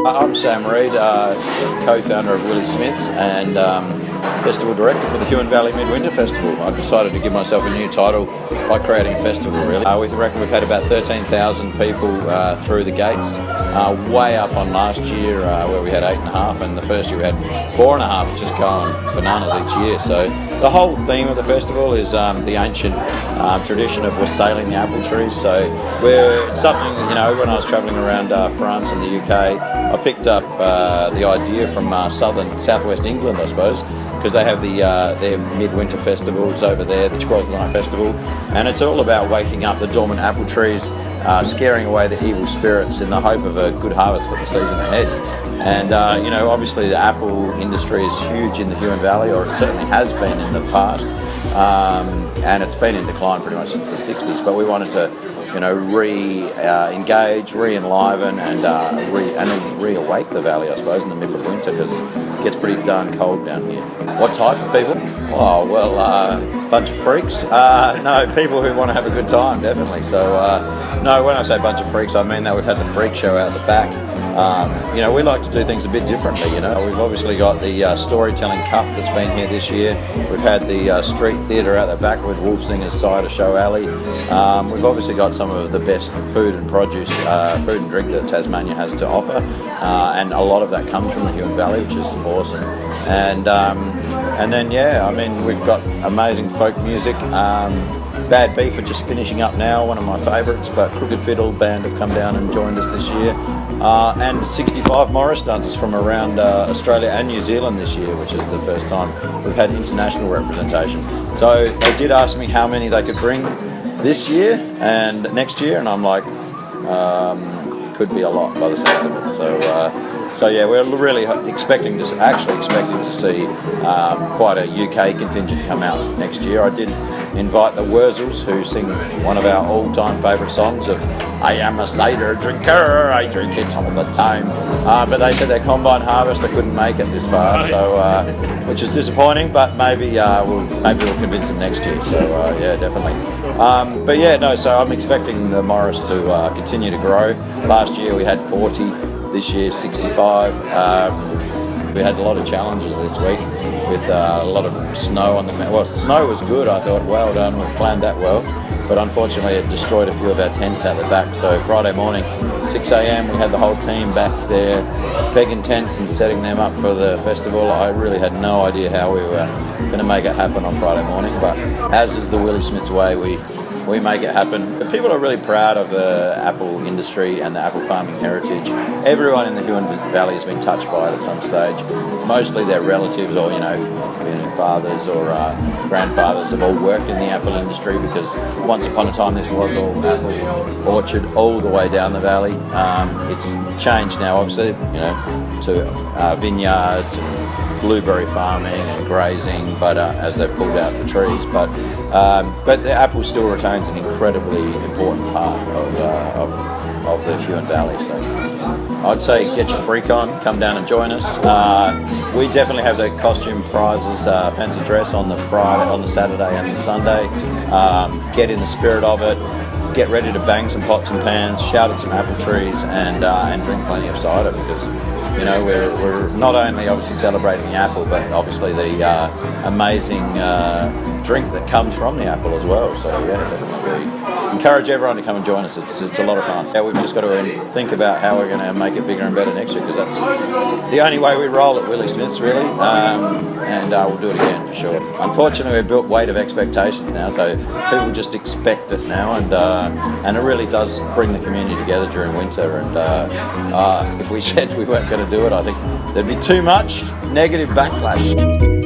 I'm Sam Reid, co-founder of Willie Smith's and festival director for the Huon Valley Midwinter Festival. I've decided to give myself a new title by creating a festival, really. We reckon we've had about 13,000 people through the gates, way up on last year where we had 8.5, and the first year we had 4.5. It's just going bananas each year. So the whole theme of the festival is the ancient tradition of wassailing the apple trees. So it's something, when I was travelling around France and the UK, I picked up the idea from southwest England, I suppose, because they have their midwinter festivals over there, the 12th Night Festival, and it's all about waking up the dormant apple trees, scaring away the evil spirits in the hope of a good harvest for the season ahead. And obviously the apple industry is huge in the Huon Valley, or it certainly has been in the past, and it's been in decline pretty much since the 60s, but we wanted to re-engage, re-enliven and re-awake the valley, I suppose, in the middle of winter, because it gets pretty darn cold down here. What type of people? Oh, well, bunch of freaks. No, people who want to have a good time, definitely. So, no, when I say bunch of freaks, I mean that we've had the freak show out the back. We like to do things a bit differently, We've obviously got the Storytelling Cup that's been here this year. We've had the Street Theatre out the back with Wolf Singer's Cider Show Alley. We've obviously got some of the best food and produce, food and drink that Tasmania has to offer. And a lot of that comes from the Huon Valley, which is awesome. And then, we've got amazing folk music. Bad Beef are just finishing up now, one of my favourites, but Crooked Fiddle Band have come down and joined us this year. And 65 Morris dancers from around Australia and New Zealand this year, which is the first time we've had international representation. So they did ask me how many they could bring this year and next year, and I'm like, could be a lot by the sound of it. So we're really expecting to see quite a UK contingent come out next year. I did invite the Wurzels, who sing one of our all-time favourite songs of "I am a cider drinker, I drink it all the time." But they said their combine harvest, they couldn't make it this far, so which is disappointing. But maybe we'll convince them next year. So definitely. So I'm expecting the Morris to continue to grow. Last year we had 40. This year 65. We had a lot of challenges this week with a lot of snow on the mountain. Well, snow was good, I thought, well done, we planned that well, but unfortunately it destroyed a few of our tents out the back. So Friday morning, 6 a.m, we had the whole team back there pegging tents and setting them up for the festival. I really had no idea how we were going to make it happen on Friday morning, but as is the Willie Smith's way, we make it happen. But people are really proud of the apple industry and the apple farming heritage. Everyone in the Huon Valley has been touched by it at some stage. Mostly their relatives or, fathers or grandfathers have all worked in the apple industry, because once upon a time this was all apple orchard all the way down the valley. It's changed now, obviously, to vineyards and blueberry farming and grazing, but as they've pulled out the trees. But the apple still retains an incredibly important part of the Huon Valley. So I'd say get your freak on, come down and join us. We definitely have the costume prizes, fancy dress on the Saturday and the Sunday. Get in the spirit of it. Get ready to bang some pots and pans, shout at some apple trees, and drink plenty of cider, because we're not only obviously celebrating the apple, but obviously the amazing drink that comes from the apple as well. So definitely encourage everyone to come and join us. It's a lot of fun. We've just got to think about how we're going to make it bigger and better next year, because that's the only way we roll at Willie Smith's, really. And we'll do it again for sure. Unfortunately, we've built weight of expectations now, so people just expect it now, and it really does bring the community together during winter. And if we said we weren't going to do it, I think there'd be too much negative backlash.